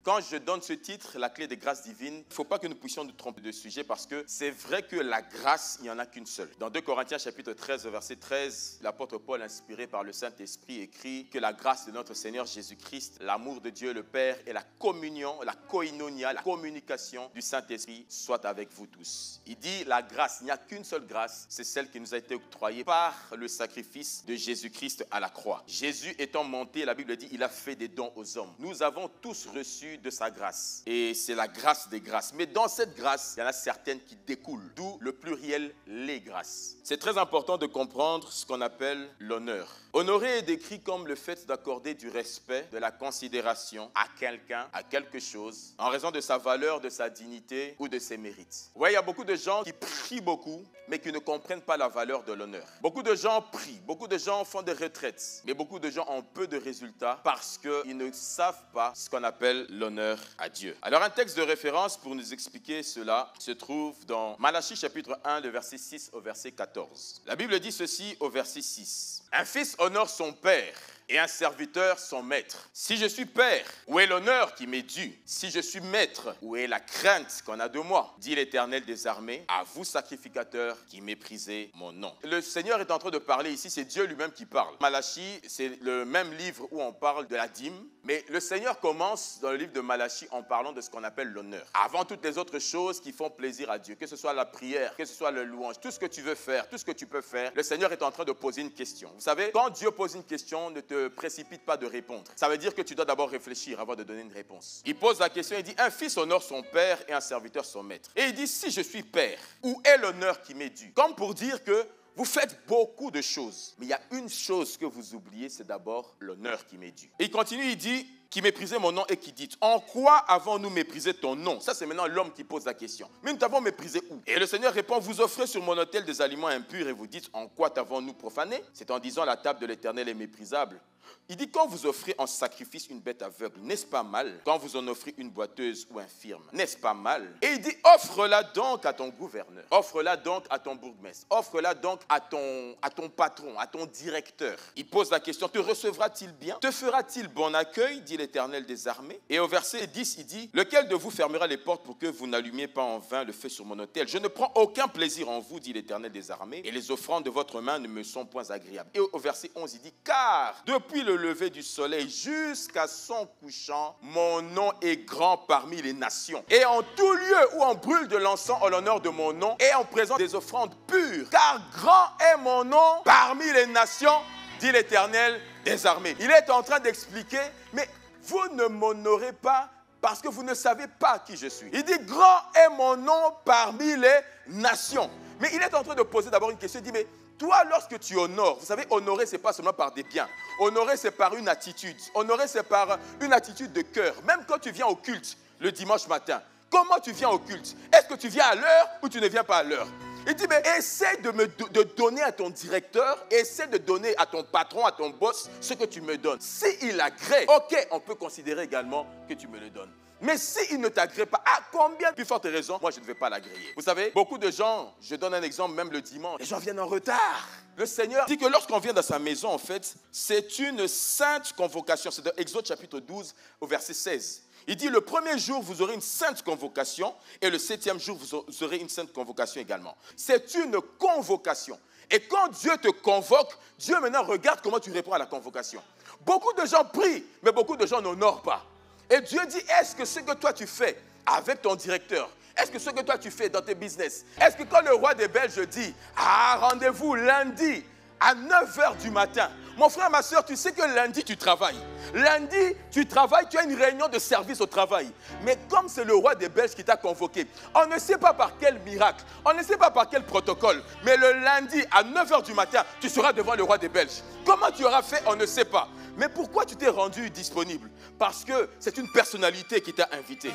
Quand je donne ce titre, la clé des grâces divines, il ne faut pas que nous puissions nous tromper de sujet parce que c'est vrai que la grâce, il n'y en a qu'une seule. Dans 2 Corinthiens chapitre 13, verset 13, l'apôtre Paul, inspiré par le Saint-Esprit, écrit que la grâce de notre Seigneur Jésus-Christ, l'amour de Dieu le Père et la communion, la koinonia, la communication du Saint-Esprit soit avec vous tous. Il dit la grâce, il n'y a qu'une seule grâce, c'est celle qui nous a été octroyée par le sacrifice de Jésus-Christ à la croix. Jésus étant monté, la Bible dit, il a fait des dons aux hommes. Nous avons tous reçu de sa grâce. Et c'est la grâce des grâces. Mais dans cette grâce, il y en a certaines qui découlent. D'où le pluriel les grâces. C'est très important de comprendre ce qu'on appelle l'honneur. Honorer est décrit comme le fait d'accorder du respect, de la considération à quelqu'un, à quelque chose, en raison de sa valeur, de sa dignité ou de ses mérites. Vous voyez, il y a beaucoup de gens qui prient beaucoup, mais qui ne comprennent pas la valeur de l'honneur. Beaucoup de gens prient, beaucoup de gens font des retraites, mais beaucoup de gens ont peu de résultats parce qu'ils ne savent pas ce qu'on appelle l'honneur à Dieu. Alors un texte de référence pour nous expliquer cela se trouve dans Malachie chapitre 1, le verset 6 au verset 14. La Bible dit ceci au verset 6. Un fils honore son père et un serviteur son maître. Si je suis père, où est l'honneur qui m'est dû? Si je suis maître, où est la crainte qu'on a de moi? Dit l'Éternel des armées, à vous sacrificateurs qui méprisez mon nom. Le Seigneur est en train de parler ici, c'est Dieu lui-même qui parle. Malachie, c'est le même livre où on parle de la dîme, mais le Seigneur commence dans le livre de Malachie en parlant de ce qu'on appelle l'honneur. Avant toutes les autres choses qui font plaisir à Dieu, que ce soit la prière, que ce soit le louange, tout ce que tu veux faire, tout ce que tu peux faire, le Seigneur est en train de poser une question. Vous savez, quand Dieu pose une question, ne te précipite pas de répondre. Ça veut dire que tu dois d'abord réfléchir avant de donner une réponse. Il pose la question, il dit, un fils honore son père et un serviteur son maître. Et il dit, si je suis père, où est l'honneur qui m'est dû? Comme pour dire que vous faites beaucoup de choses, mais il y a une chose que vous oubliez, c'est d'abord l'honneur qui m'est dû. Et il continue, il dit, qui méprisait mon nom et qui dit, en quoi avons-nous méprisé ton nom? Ça, c'est maintenant l'homme qui pose la question. Mais nous t'avons méprisé où? Et le Seigneur répond, vous offrez sur mon autel des aliments impurs et vous dites, en quoi t'avons-nous profané? C'est en disant, la table de l'Éternel est méprisable. Il dit, quand vous offrez en sacrifice une bête aveugle, n'est-ce pas mal? Quand vous en offrez une boiteuse ou infirme, n'est-ce pas mal? Et il dit, offre-la donc à ton gouverneur, offre-la donc à ton bourgmestre, offre-la donc à ton patron, à ton directeur. Il pose la question, te recevra-t-il bien? Te fera-t-il bon accueil, dit l'Éternel des armées? Et au verset 10, il dit, lequel de vous fermera les portes pour que vous n'allumiez pas en vain le feu sur mon autel? Je ne prends aucun plaisir en vous, dit l'Éternel des armées, et les offrandes de votre main ne me sont point agréables. Et au verset 11, il dit, car depuis le lever du soleil jusqu'à son couchant, mon nom est grand parmi les nations. Et en tout lieu où on brûle de l'encens en l'honneur de mon nom, et on présente des offrandes pures, car grand est mon nom parmi les nations, dit l'Éternel des armées. Il est en train d'expliquer, mais vous ne m'honorez pas parce que vous ne savez pas qui je suis. Il dit, grand est mon nom parmi les nations. Mais il est en train de poser d'abord une question, il dit, mais toi, lorsque tu honores, vous savez, honorer, ce n'est pas seulement par des biens. Honorer, c'est par une attitude. Honorer, c'est par une attitude de cœur. Même quand tu viens au culte le dimanche matin, comment tu viens au culte? Est-ce que tu viens à l'heure ou tu ne viens pas à l'heure? Il dit, mais essaie de donner à ton directeur, essaie de donner à ton patron, à ton boss, ce que tu me donnes. S'il agrée, ok, on peut considérer également que tu me le donnes. Mais s'il ne t'agrée pas, à combien de plus forte raison, moi je ne vais pas l'agréer. Vous savez, beaucoup de gens, je donne un exemple même le dimanche, les gens viennent en retard. Le Seigneur dit que lorsqu'on vient dans sa maison, en fait, c'est une sainte convocation. C'est dans Exode chapitre 12 au verset 16. Il dit, le premier jour, vous aurez une sainte convocation et le 7e jour, vous aurez une sainte convocation également. C'est une convocation. Et quand Dieu te convoque, Dieu maintenant regarde comment tu réponds à la convocation. Beaucoup de gens prient, mais beaucoup de gens n'honorent pas. Et Dieu dit, est-ce que ce que toi tu fais avec ton directeur, est-ce que ce que toi tu fais dans tes business, est-ce que quand le roi des Belges dit, rendez-vous lundi à 9h du matin, mon frère, ma soeur, tu sais que lundi tu travailles. Lundi, tu travailles, tu as une réunion de service au travail. Mais comme c'est le roi des Belges qui t'a convoqué, on ne sait pas par quel miracle, on ne sait pas par quel protocole, mais le lundi à 9h du matin, tu seras devant le roi des Belges. Comment tu auras fait, on ne sait pas. Mais pourquoi tu t'es rendu disponible? Parce que c'est une personnalité qui t'a invité.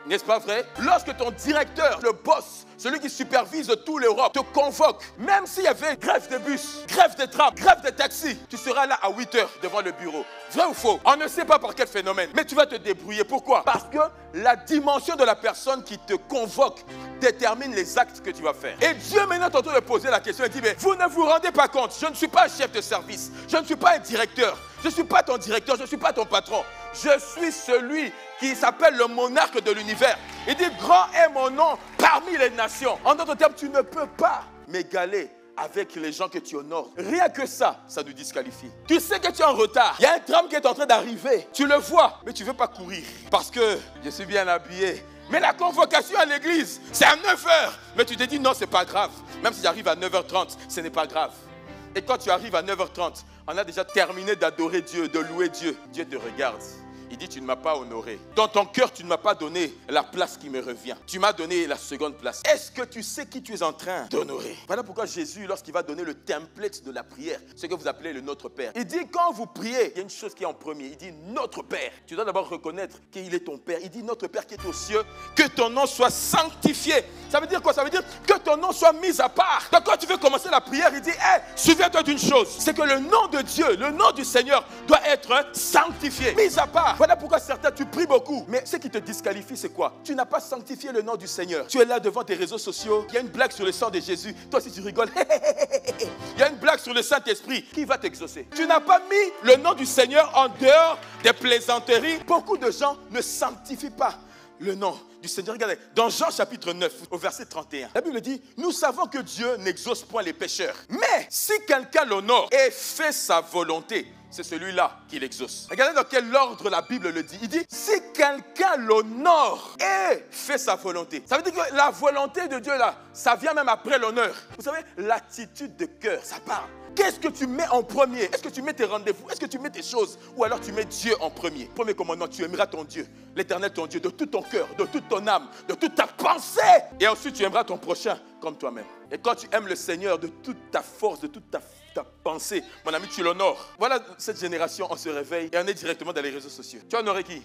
N'est-ce pas vrai? Lorsque ton directeur, le boss, celui qui supervise toute l'Europe, te convoque, même s'il y avait grève de bus, grève de tram, grève de taxi, tu seras là à 8h devant le bureau. Vrai ou faux? On ne sait pas par quel phénomène, mais tu vas te débrouiller. Pourquoi? Parce que la dimension de la personne qui te convoque détermine les actes que tu vas faire. Et Dieu maintenant est en train de poser la question, il dit, mais vous ne vous rendez pas compte, je ne suis pas un chef de service, je ne suis pas un directeur, je ne suis pas ton directeur, je ne suis pas ton patron. je suis celui qui s'appelle le monarque de l'univers. Il dit, grand est mon nom parmi les nations. En d'autres termes, tu ne peux pas m'égaler avec les gens que tu honores. Rien que ça, ça nous disqualifie. Tu sais que tu es en retard. Il y a un tram qui est en train d'arriver. Tu le vois, mais tu ne veux pas courir. Parce que je suis bien habillé. Mais la convocation à l'église, c'est à 9h. Mais tu te dis, non, ce n'est pas grave. Même si j'arrive à 9h30, ce n'est pas grave. Et quand tu arrives à 9h30, on a déjà terminé d'adorer Dieu, de louer Dieu. Dieu te regarde. Il dit, tu ne m'as pas honoré. Dans ton cœur, tu ne m'as pas donné la place qui me revient. Tu m'as donné la seconde place. Est-ce que tu sais qui tu es en train d'honorer? Voilà pourquoi Jésus, lorsqu'il va donner le template de la prière, ce que vous appelez le Notre Père, il dit, quand vous priez, il y a une chose qui est en premier. Il dit, Notre Père. Tu dois d'abord reconnaître qu'il est ton Père. Il dit, Notre Père qui est aux cieux, que ton nom soit sanctifié. Ça veut dire quoi? Ça veut dire que ton nom soit mis à part. Donc quand tu veux commencer la prière, il dit, hey, souviens-toi d'une chose. C'est que le nom de Dieu, le nom du Seigneur doit être sanctifié, mis à part. Voilà pourquoi certains, tu pries beaucoup. Mais ce qui te disqualifie, c'est quoi? Tu n'as pas sanctifié le nom du Seigneur. Tu es là devant tes réseaux sociaux. Il y a une blague sur le sang de Jésus. Toi aussi, tu rigoles. Il y a une blague sur le Saint-Esprit. Qui va t'exaucer? Tu n'as pas mis le nom du Seigneur en dehors des plaisanteries. Beaucoup de gens ne sanctifient pas le nom du Seigneur. Regardez, dans Jean chapitre 9, au verset 31, la Bible dit, nous savons que Dieu n'exauce point les pécheurs. Mais si quelqu'un l'honore et fait sa volonté, c'est celui-là qui l'exauce. Regardez dans quel ordre la Bible le dit. Il dit, si quelqu'un l'honore et fait sa volonté. Ça veut dire que la volonté de Dieu là, ça vient même après l'honneur. Vous savez, l'attitude de cœur, ça parle. Qu'est-ce que tu mets en premier? Est-ce que tu mets tes rendez-vous? Est-ce que tu mets tes choses? Ou alors tu mets Dieu en premier? Premier commandement, tu aimeras ton Dieu, l'Éternel ton Dieu, de tout ton cœur, de toute ton âme, de toute ta pensée. Et ensuite, tu aimeras ton prochain comme toi-même. Et quand tu aimes le Seigneur de toute ta force, de toute ta pensée, mon ami, tu l'honores. Voilà, cette génération, on se réveille et on est directement dans les réseaux sociaux. Tu as honoré qui?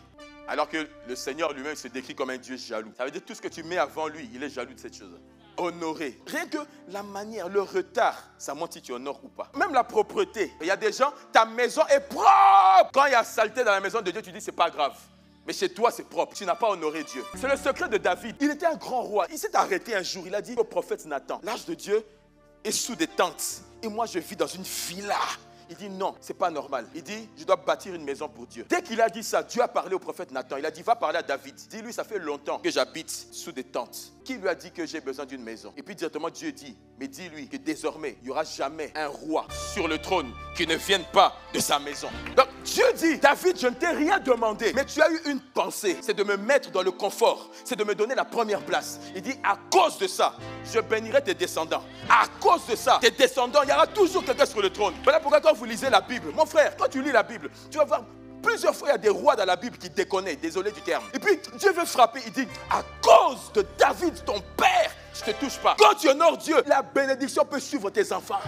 Alors que le Seigneur lui-même se décrit comme un Dieu jaloux. Ça veut dire que tout ce que tu mets avant lui, il est jaloux de cette chose. Honorer. Rien que la manière, le retard, ça montre si tu honores ou pas. Même la propreté. Il y a des gens, ta maison est propre. Quand il y a saleté dans la maison de Dieu, tu dis c'est pas grave. Mais chez toi, c'est propre. Tu n'as pas honoré Dieu. C'est le secret de David. Il était un grand roi. Il s'est arrêté un jour. Il a dit au prophète Nathan, l'âge de Dieu est sous des tentes. Et moi, je vis dans une villa. Il dit non, c'est pas normal. Il dit, je dois bâtir une maison pour Dieu. Dès qu'il a dit ça, Dieu a parlé au prophète Nathan. Il a dit, va parler à David. Dis-lui, ça fait longtemps que j'habite sous des tentes. Qui lui a dit que j'ai besoin d'une maison? Et puis directement Dieu dit, mais dis-lui que désormais, il n'y aura jamais un roi sur le trône qui ne vienne pas de sa maison. Donc Dieu dit, David, je ne t'ai rien demandé, mais tu as eu une pensée, c'est de me mettre dans le confort, c'est de me donner la première place. Il dit, à cause de ça, je bénirai tes descendants. À cause de ça, tes descendants, il y aura toujours quelqu'un sur le trône. Voilà pourquoi quand vous lisez la Bible, mon frère, quand tu lis la Bible, tu vas voir plusieurs fois, il y a des rois dans la Bible qui déconnaient, désolé du terme. Et puis, Dieu veut frapper, il dit, à cause de David, ton père, je ne te touche pas. Quand tu honores Dieu, la bénédiction peut suivre tes enfants.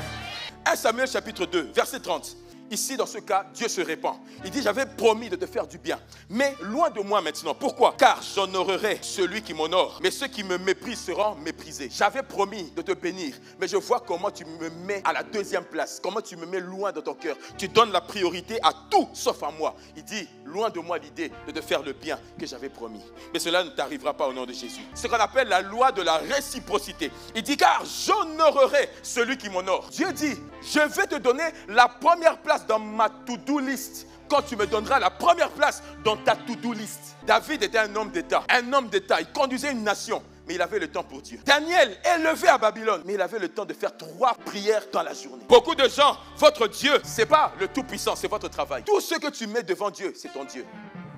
1 Samuel chapitre 2, verset 30. Ici, dans ce cas, Dieu se répand. Il dit, j'avais promis de te faire du bien. Mais loin de moi maintenant. Pourquoi? Car j'honorerai celui qui m'honore. Mais ceux qui me méprisent seront méprisés. J'avais promis de te bénir. Mais je vois comment tu me mets à la deuxième place. Comment tu me mets loin de ton cœur. Tu donnes la priorité à tout sauf à moi. Il dit, loin de moi l'idée de te faire le bien que j'avais promis. Mais cela ne t'arrivera pas au nom de Jésus. Ce qu'on appelle la loi de la réciprocité. Il dit, car j'honorerai celui qui m'honore. Dieu dit, je vais te donner la première place dans ma to-do list. Quand tu me donneras la première place dans ta to-do list. David était un homme d'État. Un homme d'État. Il conduisait une nation. Mais il avait le temps pour Dieu. Daniel, élevé à Babylone. Mais il avait le temps de faire 3 prières dans la journée. Beaucoup de gens, votre Dieu, ce n'est pas le tout-puissant, c'est votre travail. Tout ce que tu mets devant Dieu, c'est ton Dieu.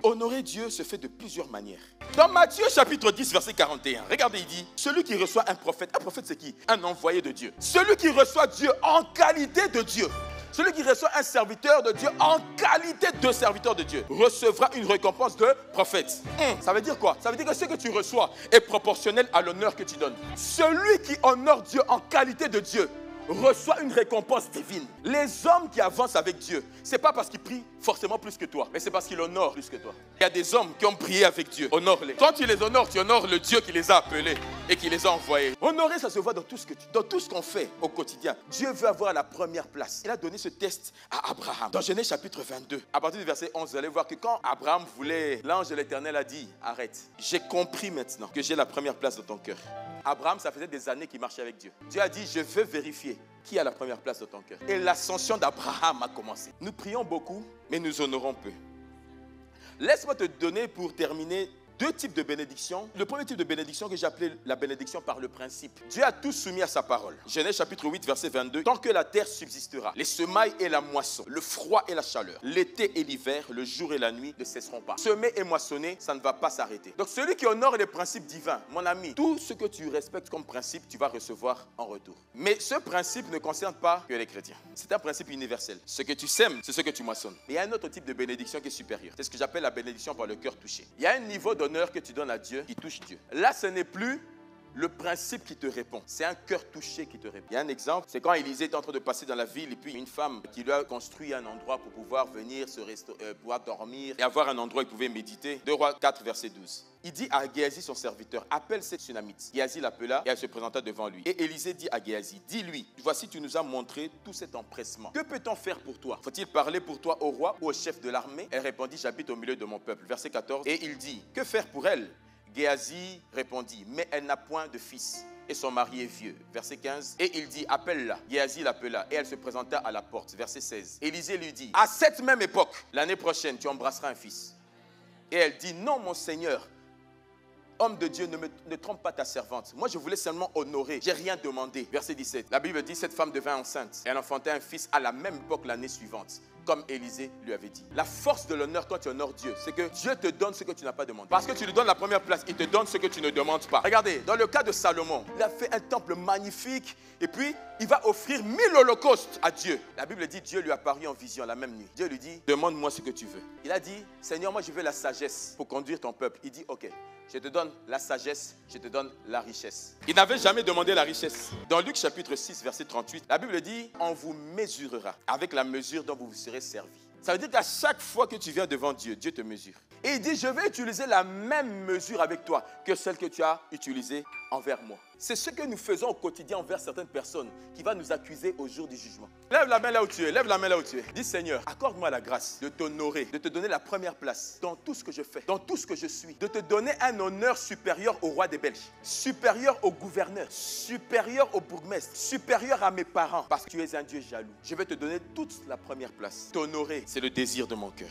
Honorer Dieu se fait de plusieurs manières. Dans Matthieu chapitre 10, verset 41, regardez, il dit, celui qui reçoit un prophète c'est qui? Un envoyé de Dieu. Celui qui reçoit Dieu en qualité de Dieu. Celui qui reçoit un serviteur de Dieu en qualité de serviteur de Dieu recevra une récompense de prophète. Ça veut dire quoi? Ça veut dire que ce que tu reçois est proportionnel à l'honneur que tu donnes. Celui qui honore Dieu en qualité de Dieu reçoit une récompense divine. Les hommes qui avancent avec Dieu, ce n'est pas parce qu'ils prient forcément plus que toi, mais c'est parce qu'ils l'honorent plus que toi. Il y a des hommes qui ont prié avec Dieu. Honore-les. Quand tu les honores, tu honores le Dieu qui les a appelés et qui les a envoyés. Honorer, ça se voit dans tout ce qu'on fait au quotidien. Dieu veut avoir la première place. Il a donné ce test à Abraham. Dans Genèse chapitre 22, à partir du verset 11, vous allez voir que quand Abraham voulait, l'ange de l'Éternel a dit, arrête. J'ai compris maintenant que j'ai la première place dans ton cœur. Abraham, ça faisait des années qu'il marchait avec Dieu. Dieu a dit, je veux vérifier qui a la première place dans ton cœur. Et l'ascension d'Abraham a commencé. Nous prions beaucoup, mais nous honorons peu. Laisse-moi te donner pour terminer deux types de bénédictions. Le premier type de bénédiction que j'ai appelé la bénédiction par le principe. Dieu a tout soumis à sa parole. Genèse chapitre 8, verset 22. Tant que la terre subsistera, les semailles et la moisson, le froid et la chaleur, l'été et l'hiver, le jour et la nuit ne cesseront pas. Semer et moissonner, ça ne va pas s'arrêter. Donc celui qui honore les principes divins, mon ami, tout ce que tu respectes comme principe, tu vas recevoir en retour. Mais ce principe ne concerne pas que les chrétiens. C'est un principe universel. Ce que tu sèmes, c'est ce que tu moissonnes. Mais il y a un autre type de bénédiction qui est supérieur. C'est ce que j'appelle la bénédiction par le cœur touché. Il y a un niveau d'honneur que tu donnes à Dieu qui touche Dieu. Là, ce n'est plus le principe qui te répond. C'est un cœur touché qui te répond. Il y a un exemple, c'est quand Élisée était en train de passer dans la ville et puis une femme qui lui a construit un endroit pour pouvoir venir pouvoir dormir et avoir un endroit où il pouvait méditer. 2 Rois 4, verset 12. Il dit à Géasi, son serviteur, appelle cette Sunamite. Géasi l'appela et elle se présenta devant lui. Et Élisée dit à Géasi, dis-lui, voici tu nous as montré tout cet empressement. Que peut-on faire pour toi? Faut-il parler pour toi au roi ou au chef de l'armée? Elle répondit, j'habite au milieu de mon peuple. Verset 14. Et il dit, que faire pour elle? Géasi répondit, mais elle n'a point de fils et son mari est vieux. Verset 15. Et il dit, appelle-la. Géasi l'appela et elle se présenta à la porte. Verset 16. Élisée lui dit, à cette même époque, l'année prochaine, tu embrasseras un fils. Et elle dit, non mon Seigneur, homme de Dieu, ne trompe pas ta servante. Moi, je voulais seulement honorer. Je n'ai rien demandé. Verset 17. La Bible dit, cette femme devint enceinte. Elle enfantait un fils à la même époque l'année suivante, comme Élisée lui avait dit. La force de l'honneur quand tu honores Dieu, c'est que Dieu te donne ce que tu n'as pas demandé. Parce que tu lui donnes la première place, il te donne ce que tu ne demandes pas. Regardez, dans le cas de Salomon, il a fait un temple magnifique et puis il va offrir 1000 holocaustes à Dieu. La Bible dit, Dieu lui apparut en vision la même nuit. Dieu lui dit, demande-moi ce que tu veux. Il a dit, Seigneur, moi je veux la sagesse pour conduire ton peuple. Il dit, ok. Je te donne la sagesse, je te donne la richesse. Il n'avait jamais demandé la richesse. Dans Luc chapitre 6, verset 38, la Bible dit, on vous mesurera avec la mesure dont vous vous serez servi. Ça veut dire qu'à chaque fois que tu viens devant Dieu, Dieu te mesure. Et il dit, je vais utiliser la même mesure avec toi que celle que tu as utilisée envers moi. C'est ce que nous faisons au quotidien envers certaines personnes qui vont nous accuser au jour du jugement. Lève la main là où tu es, lève la main là où tu es. Dis, Seigneur, accorde-moi la grâce de t'honorer, de te donner la première place dans tout ce que je fais, dans tout ce que je suis, de te donner un honneur supérieur au roi des Belges, supérieur au gouverneur, supérieur au bourgmestre, supérieur à mes parents, parce que tu es un Dieu jaloux. Je vais te donner toute la première place. T'honorer, c'est le désir de mon cœur.